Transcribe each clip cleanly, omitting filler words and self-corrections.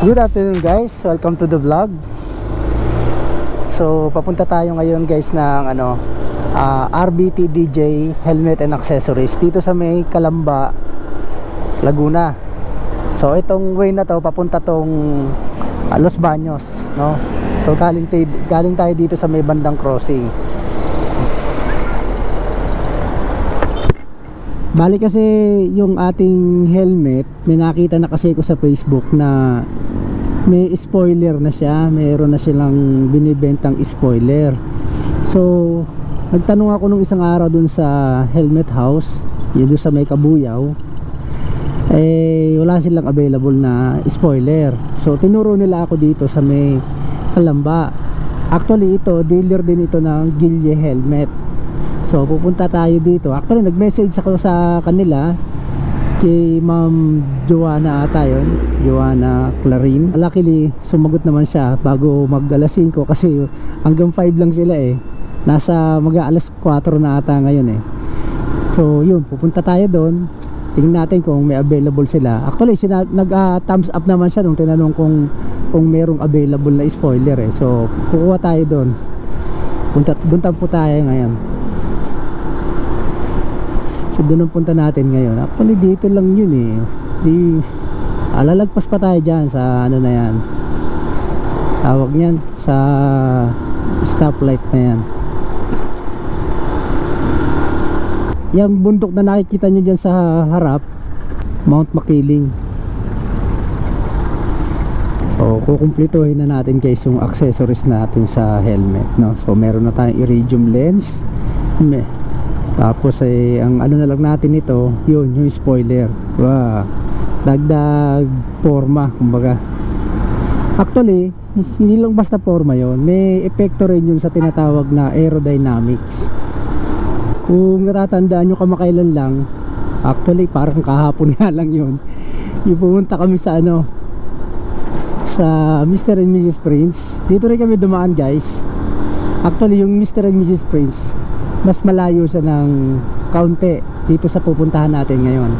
Good afternoon guys, welcome to the vlog. So papunta tayo ngayon guys ng RBT DJ Helmet and Accessories dito sa may Calamba, Laguna. So itong way na to papunta tong Los Baños, no? So galing tayo dito sa may bandang crossing. Bali kasi yung ating helmet, may nakita na kasi ko sa Facebook na may spoiler na siya, mayroon na silang binibentang spoiler. So nagtanong ako nung isang araw dun sa helmet house, yun dun sa may Kabuyaw, eh wala silang available na spoiler. So tinuro nila ako dito sa may Calamba. Actually ito, dealer din ito ng Gilye helmet. So pupunta tayo dito. Actually nag-message ako sa kanila kay Ma'am Joanna ata yun, Joanna Clarin. Luckily sumagot naman siya bago mag-alas 5 kasi hanggang 5 lang sila eh. Nasa mag-aalas 4 na ata ngayon eh. So yun, pupunta tayo doon. Tingnan natin kung may available sila. Actually nag-thumbs up naman siya nung tinanong kung merong available na spoiler eh. So kukuha tayo doon. Punta po tayo ngayon. So doon ang punta natin ngayon. Actually dito lang yun eh. Lalagpas pa tayo dyan sa ano na yan, tawag nyan, sa stoplight na yan. Yung bundok na nakikita nyo dyan sa harap, Mount Makiling. So kukumplituhin na natin guys yung accessories natin sa helmet, no? So meron na tayong iridium lens. Tapos ay ang ano na lang natin ito, yun, yung spoiler. Wow. Dagdag forma, kumbaga. Actually, hindi lang basta forma yun, may epekto rin yun sa tinatawag na aerodynamics. Kung natatandaan nyo kamakailan lang, actually parang kahapon nga lang yun, yung pumunta kami sa sa Mr. and Mrs. Prince. Dito rin kami dumaan guys. Actually yung Mr. and Mrs. Prince, mas malayo siya ng kaunti dito sa pupuntahan natin ngayon.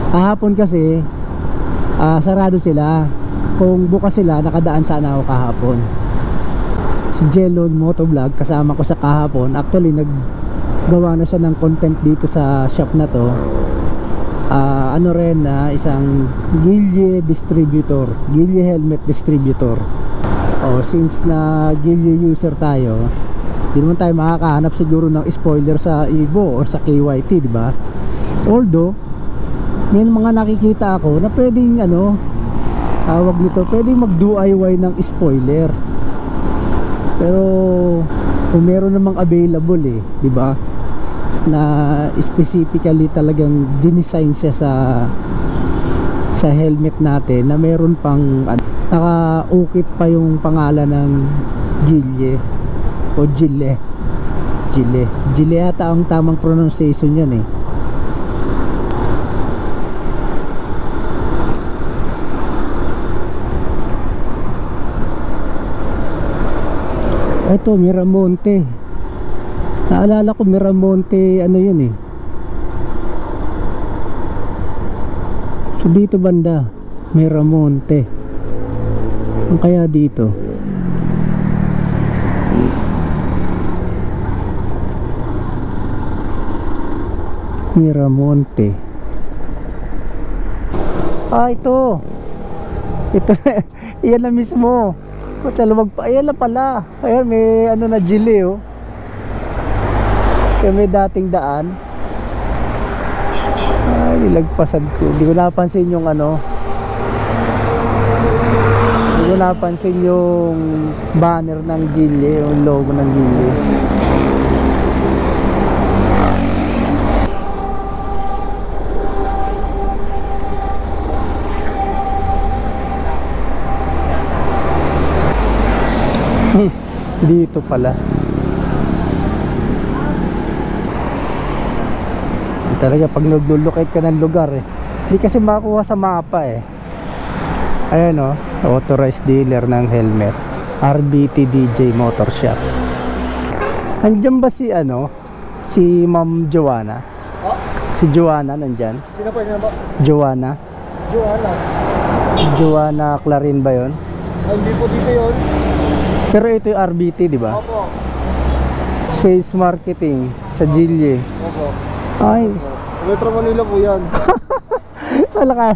Kahapon kasi sarado sila. Kung bukas sila, nakadaan sana ako kahapon. Si Jelon Motovlog kasama ko sa kahapon. Actually naggawa na siya ng content dito sa shop na to. Ano rin na isang Gilye distributor, Gilye helmet distributor. Since na Gilye user tayo, di naman tayo makakahanap siguro ng spoiler sa Evo or sa KYT, di ba? Although may mga nakikita ako na pwedeng tawag nito, pwedeng mag-DIY ng spoiler. Pero kung meron namang available di ba, na specifically talagang dinesign siya sa helmet natin na meron pang naka-ukit pa yung pangalan ng Gilye o Gilye yata ang tamang pronunciation yan eh. Ito Miramonte, naalala ko Miramonte yun eh. So dito banda Miramonte, ang kaya dito Miramonte. Ito yan na mismo. Ayan na pala. Ayan may na Gilye kaya may dating daan. Nilagpasan ko. Hindi ko napansin yung hindi ko napansin yung banner ng Gilye, yung logo ng Gilye. Dito pala. Talaga pag nag-locate ka ng lugar hindi kasi makuha sa mapa Ayan authorized dealer ng helmet, RBT DJ Motor Shop. Andiyan ba si Ma'am Joanna? Si Joanna nandyan? Sino po yun po? Joanna. Joanna. Joanna Clarin ba yun? Hindi po dito yun. Pero ito yung RBT, di ba? Opo. Sales marketing sa Gilye. Opo. Ay, Metro Manila po yan. wala ka.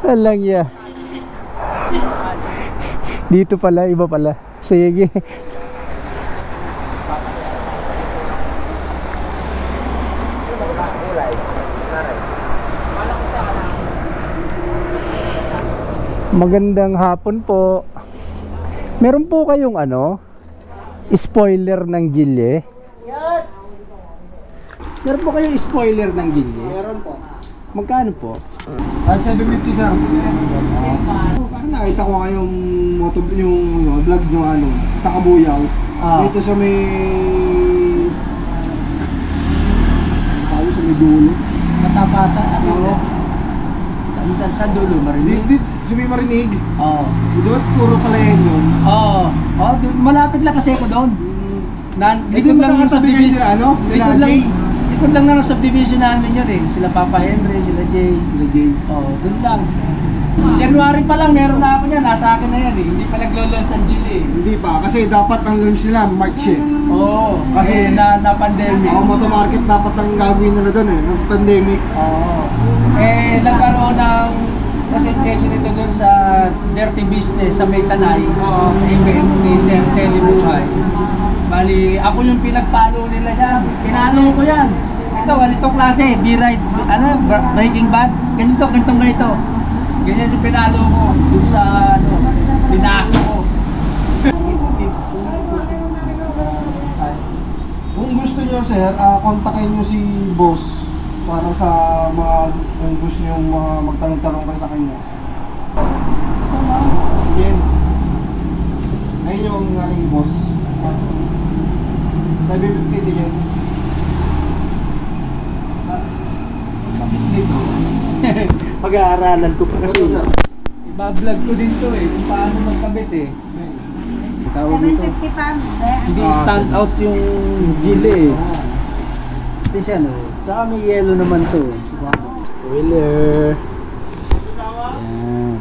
Walang ya. Dito pala, iba pala. Sige. Magandang hapon po. Meron po kayong spoiler ng Gilye? Meron po kayong spoiler ng Gilye? Meron po. Magkano po? At 750 sir. Parang nakita ko nga yung vlog nyo sa Kabuyaw. Dito sa may... Tawag sa may dulo. Matapata. Oo. Sa dulo, Marinig? Dito, sa may Marinig. Oo. Doon, puro palayan yun. Oo. Malapit lang kasi ako doon. Dito lang yung subdivision. Likod lang ng subdivision namin yun eh. Sila Papa Henry, sila Jay. Oo, doon lang. January pa lang meron na ako niya. Nasa akin na yan eh. Hindi pa naglo-launch ang Gilye eh. Hindi pa, kasi dapat ang launch nila March eh. Oo. Kasi na pandemic. Moto market dapat ang gagawin nila doon eh, ng pandemic. Oo. Nagkaroon ng presentation nito doon sa Dirty Business sa May Tanay. Oo. Sa event ni Sir Telly Buhay. Bali, ako yung pinagpalo nila yan. Pinalo ko yan. Ito, ganitong klase, B-Ride, Breaking Bad. Ganito. Ganyan yung pinalo ko. Doon sa, binaso ko. Kung gusto nyo sir, kontakin nyo si boss para sa kung gusto nyo magtanong-tanong kayo sa kanya. Again, ayun yung aking boss. 750 din yun. Pag-aaralan ko pa kasi. Ito, sir. Iba-vlog ko din to eh, kung paano magkabit eh. Tawag dito. 750 pa. Hindi stand out yung Gilye eh. Hindi siya no. Tsaka may yellow naman to. Spoiler. Yan.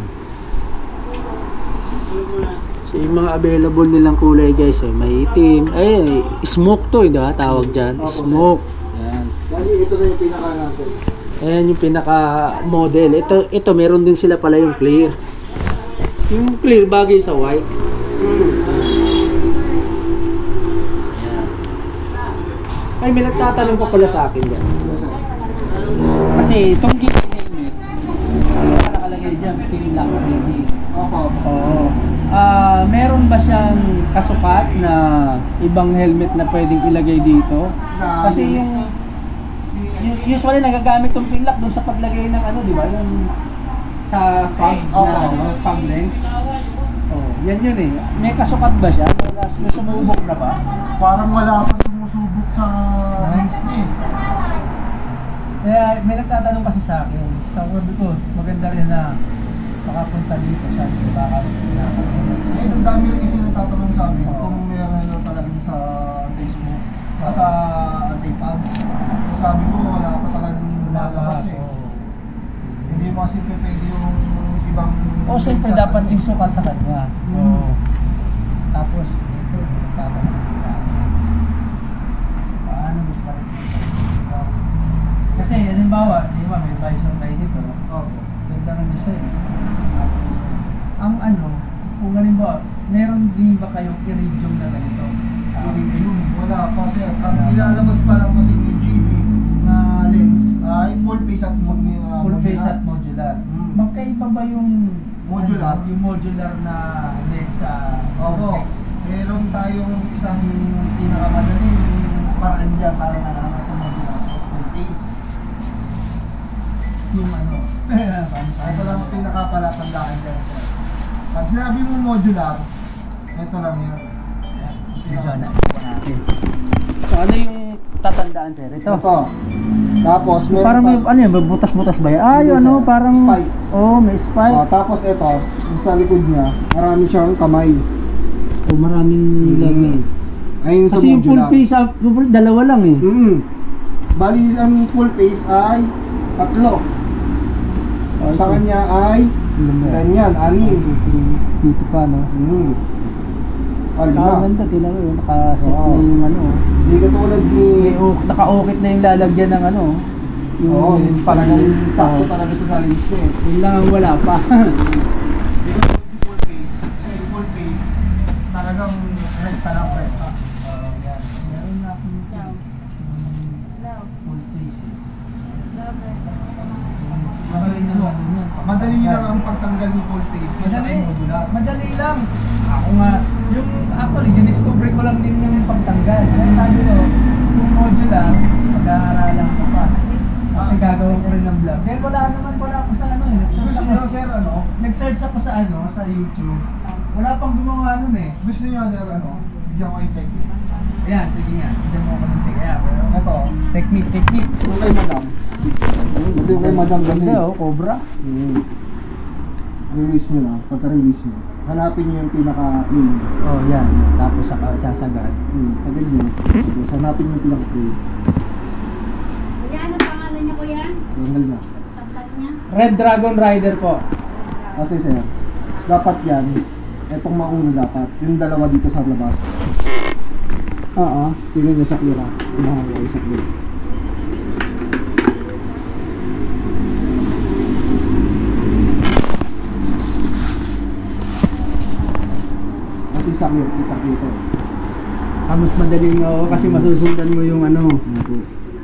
So yung mga available nilang kulay guys, may itim. Ay, smoke to eh, tawag dyan. Smoke. Yan. Dali, ito na yung pinaka natin. Ayan yung pinaka model. Ito meron din sila pala yung clear. Yung clear bagay sa white. Ayan. Ay, may nagtatanong pa pala sa akin dyan. Kasi itong Gilye helmet, nakalagay dyan, pin lock ready. Opo. Oo. Meron ba siyang kasukat na ibang helmet na pwedeng ilagay dito? Kasi yung usually nagagamit tong pin lock doon sa paglagay ng di ba? Yung sa fog na fog lens. Oh, yan yun eh. May kasukat ba siya? May sumubok na ba? Parang wala pa sumusubok sa lens niya eh. Kaya may nagtatanong kasi sa akin. Sabi ko, maganda rin na makapunta dito. Sabi ko, baka Eh, ang dami rin kasi natatanong sa amin kung meron na talagang sa Facebook, sa anti-pub. Sabi ko, wala pa talagang lumalabas eh. Hindi mo kasi pwede yung ibang... siyempre dapat yung sukat sa kanya. Tapos, dito, nagtatanong sa akin. Paano mo pa rin? Kasi, halimbawa, di ba, may visor kayo dito. Ganda ng design. Tapos, ang kung halimbawa, meron din ba kayong iridium na ganito? Wala pa sir. Ang ilalabas pa lang kasi ni GD na lens ay full face at modular. Full face at modular. Magkaiba ba yung Modular? Yung modular na lens sa Opo. Meron tayong isang pinakamadaling paraan dyan para malaman sa modular full face. Yung Ito lang ang pinakapalatandaan dyan sir. Pag sinabi mo modular, ito lang yan. So ano yung tatandaan sir? Ito? Tapos meron Parang may, pa- may butas-butas ba yan? Hindi, sir. Parang... Spikes. May spikes. Tapos ito, sa likod niya, marami siyang kamay. Maraming lamin. Ayun sa Kasi yung full modular. face, dalawa lang eh. Bali, ang full face ay 3. Sa kanya ay Alam mo yan. Ganyan, anim. Dito pa, no? Tsaka Alma. ganda, tinan mo yun, nakaset Oo. na yung ano. Hindi katulad ni... Naka-okit na yung lalagyan ng ano. Oo, yun talagang sakto Oo. talaga sa salis ko eh. Yun lang ang wala pa. Hindi ko full face. Kasi yung full face, talagang rekta lang rekta. Yan. Meron na akong full face eh. Madali lang ang pagtanggal ni full face kaysa kay modular. Madali lang. Ako nga, yung actually, diniscover ko lang din yung pagtanggal. Kaya sabi ko, yung modular, mag-aaralan ko pa. Kasi gagawin ko rin ng vlog. Then wala ako sa ano eh. Gusto niyo sir ano? Nag-search ako sa ano, sa YouTube. Wala pang gumawa nun eh. Gusto niyo sir ano? Bigyan ko yung technique. Ayan, sige nga. Bigyan mo ako ng tingaya. Ito, Technique. yung kay madam. Ito yung kay madam kasi. Ganda oh, cobra. Release nyo na, pagka-release nyo. Hanapin nyo yung pinaka-clean. Oh, yan. Tapos sasagad. Sagad nyo. Tapos hanapin nyo yung pinaka-clean. Kuya, ano pangalan niya kuya? Tanggal na. Saktat niya? Red Dragon Rider po. Kasi sir, dapat yan, etong mauna dapat, yung dalawa dito sa labas. Oo. Tingnan nyo sa clear ha. Unahan ko kayo sa clear. Kasi sa clear, kita dito. Mas madaling oo kasi masusundan mo yung ano.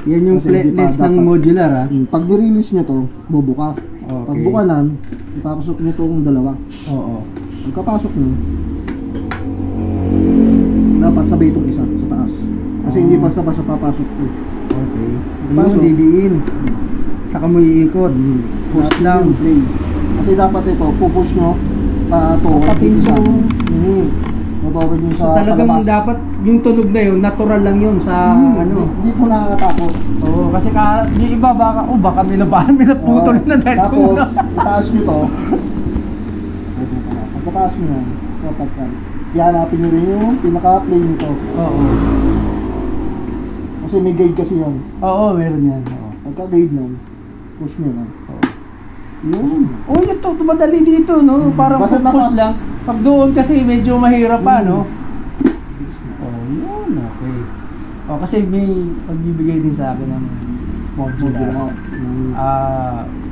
Yan yung Kasi hindi pa flatless ng dapat. modular ah. Pag nirelease nyo to, bubuka. Okay. Pag bukanan, ipapasok nyo itong dalawa. Oo. Pagkapasok nyo, dapat sabay itong isa sa taas. Kasi hindi basta-basta papasok to. Okay. Pasok. Yung didiin. Saka mo iikot. Push Dapat lang. yung play. Kasi dapat ito, pupush nyo, pa-toward Patin dito sa... mo. Matoward nyo So sa talagang palabas. dapat yung tunog na yun, natural lang yun sa ano. Hindi po nakakatakot. Oo, kasi yung iba baka may naputol na dahil Tapos, tunog. itaas nyo to. Pagkataas nyo yan, dapat yan. Ihanapin nyo rin yung pinaka-play nito. Oo. Kasi may guide kasi yan. Oo, meron yan. Oo. Pagka-guide lang, push nyo lang. Yun. Oh, yun to, madali dito, no? Parang Basta push lang. Pag doon kasi medyo mahirap pa, no? Mm. Oh, yun, okay. Oh, kasi may pagbibigay din sa akin ng modular.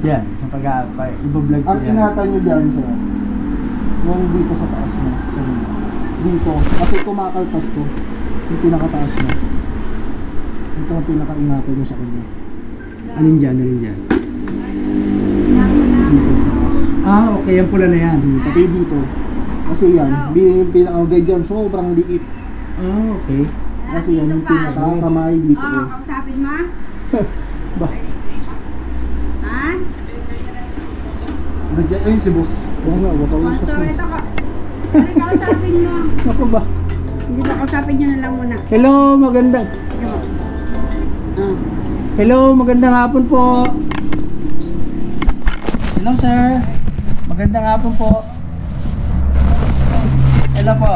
Yan, yung iba-vlog ko Ang yan. ingatan nyo dyan, sir, yung dito sa taas mo. Sa baba. Dito. Kasi kumakaltas to. Yung pinakataas mo. Ito ang pinaka-ingatan nyo sa kanya. Alin dyan? Dito sa taas. Ah, okay, yung pula na yan. Pati dito. Kasi yan, yung pinaka-guide yan, sobrang liit. Ah, okay. Kasi yan, yung pinaka-kamay dito. Oo, kausapin mo? Ba- Ha? Nagyan, ayun si boss. Oo nga, Sponsor, ito ka. Ano kausapin mo? Ako ba? Hindi ba kausapin nyo na lang muna? Hello, magandang. Sige po. Hello, magandang hapon po. Hello, sir. Magandang hapon po. Hello po.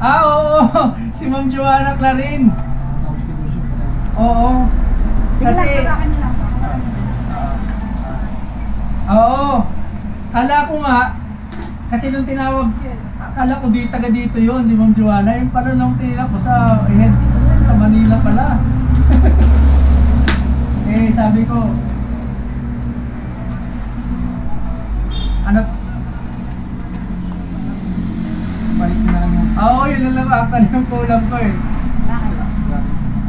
Ah, oo. Si Ma'am Joanna Clarin. Oo. Kasi, Sige lang, nyo lang. oo. Kala ko nga, kasi nung tinawag, akala ko taga dito yon si Ma'am Joanna. Yung pala nung tinawag ko sa head, sa Manila pala. Eh, sabi ko, ano? Balik nyo na lang yung... Oo, yun lang naman. Actually, yung kulang ko eh.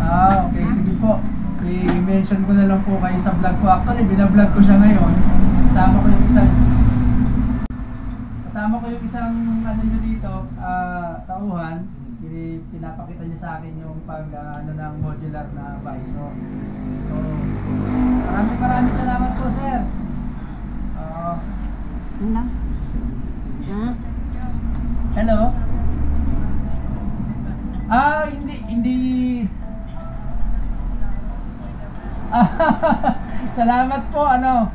Ah, okay. Sige po. I-mention ko na lang po kayo sa vlog ko. Actually, binablog ko siya ngayon. Kasama ko yung isang ano nyo dito, tauhan. Pinapakita niya sa akin yung ano ng modular na visor. So, maraming salamat po, sir. Ano? Ha? Hello? Hindi. Salamat po, ano.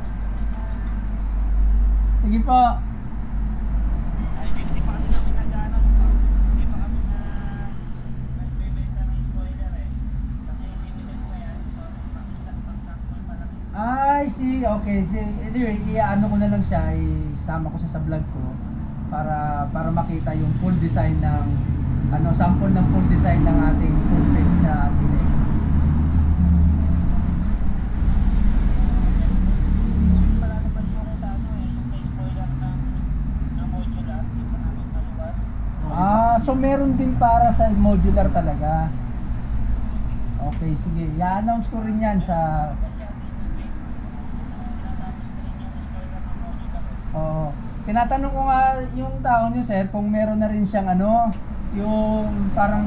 Sige po. I see. Okay. Anyway, i-ano ko na lang siya, isama ko siya sa vlog ko para makita yung full design ng sample ng full design ng ating full face sa Chile. So meron din para sa modular talaga. Okay, sige. I-announce ko rin yan sa... Oh, tinatanong ko nga yung tao niyo, sir, kung meron na rin siyang yung parang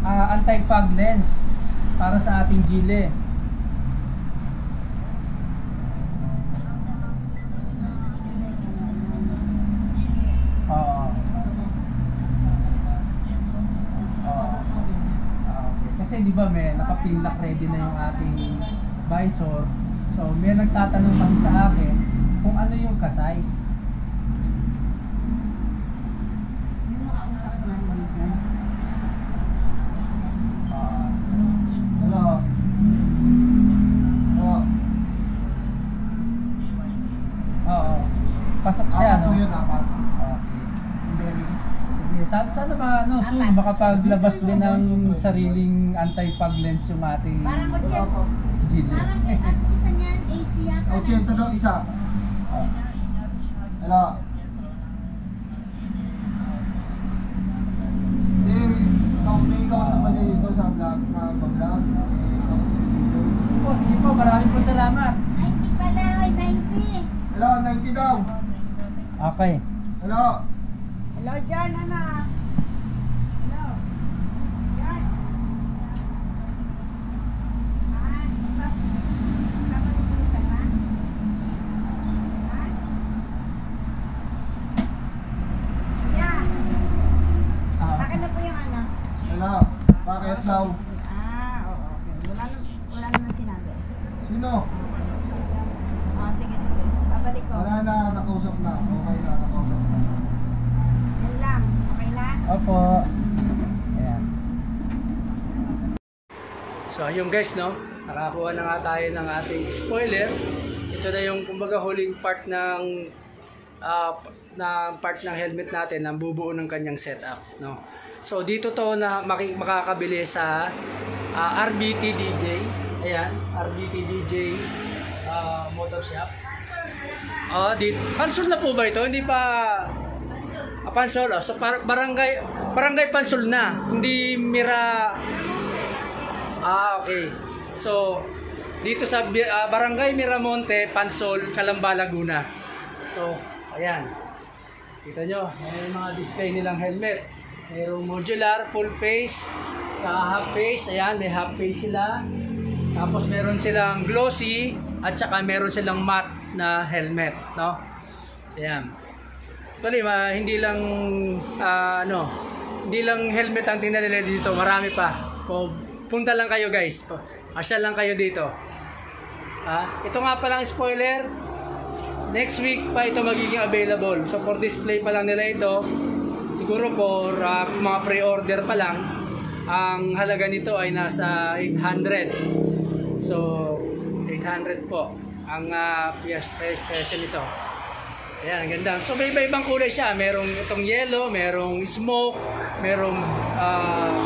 anti-fog lens para sa ating Gile. Kasi di ba may naka-pin lock ready na yung ating visor. So may nagtatanong kasi sa akin kung ano yung ka-size. Hello. Oo. Pasok siya, Apat no? po yun, apat. Okay. Yung bearing. Sige, sana ba soon makapaglabas din ng sariling anti-fog lens yung ating Parang Wala po. Gile. Parang as isa niyan, 80 yata. 80 daw isa. Hello. May kausap pa siya dito sa vlog na mag-vlog. Po, sige po, maraming po salamat. 90 pala, oy, 90. Hello, 90 daw. Okay. Hello. Hello, John, anak. Hello. John. Kapatid ka na? Yeah. Akin na po yung anak. Hello. Bakit daw? Oo, okay. Wala naman sinabi. Sino? Sige. Babalik ko. Wala na, nakausap na. Okay na, nakausap na. Yan lang. Okay na? Opo. Ayan. So ayun guys, no? Nakakuha na nga tayo ng ating spoiler. Ito na yung kumbaga huling part ng helmet natin na bubuo ng kanyang setup, no? So dito to na makakabili sa RBT DJ. Ayan, RBT DJ Motor Shop. Dito. Pansol na po ba ito? Hindi pa Pansol. So barangay Pansol na, hindi Mira. Okay. So dito sa Barangay Miramonte, Pansol, Calamba, Laguna. So ayan. Kita nyo, may mga display nilang helmet. Mayroong modular, full face, saka half face. Ayan, may half face sila. Tapos meron silang glossy at saka meron silang matte na helmet, no? So, ayan. Actually, hindi lang helmet ang tingnan nila dito, marami pa. So, punta lang kayo guys. Asyal lang kayo dito. Ito nga palang spoiler. Next week pa ito magiging available. So for display pa lang nila ito. Siguro for mga pre-order pa lang, ang halaga nito ay nasa 800. So 800 po ang presyo nito. Ayan, ang ganda. So may iba-ibang kulay siya. Merong itong yellow, merong smoke, merong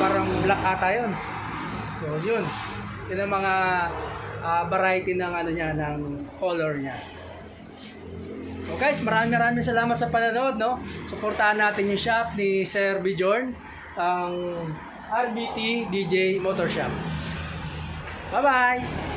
parang black ata yun. So yun. Yun ang mga variety ng ng color niya. So guys, maraming salamat sa panonood, no? Suportahan natin yung shop ni Sir Bjorn, ang RBT DJ Motor Shop. Bye-bye!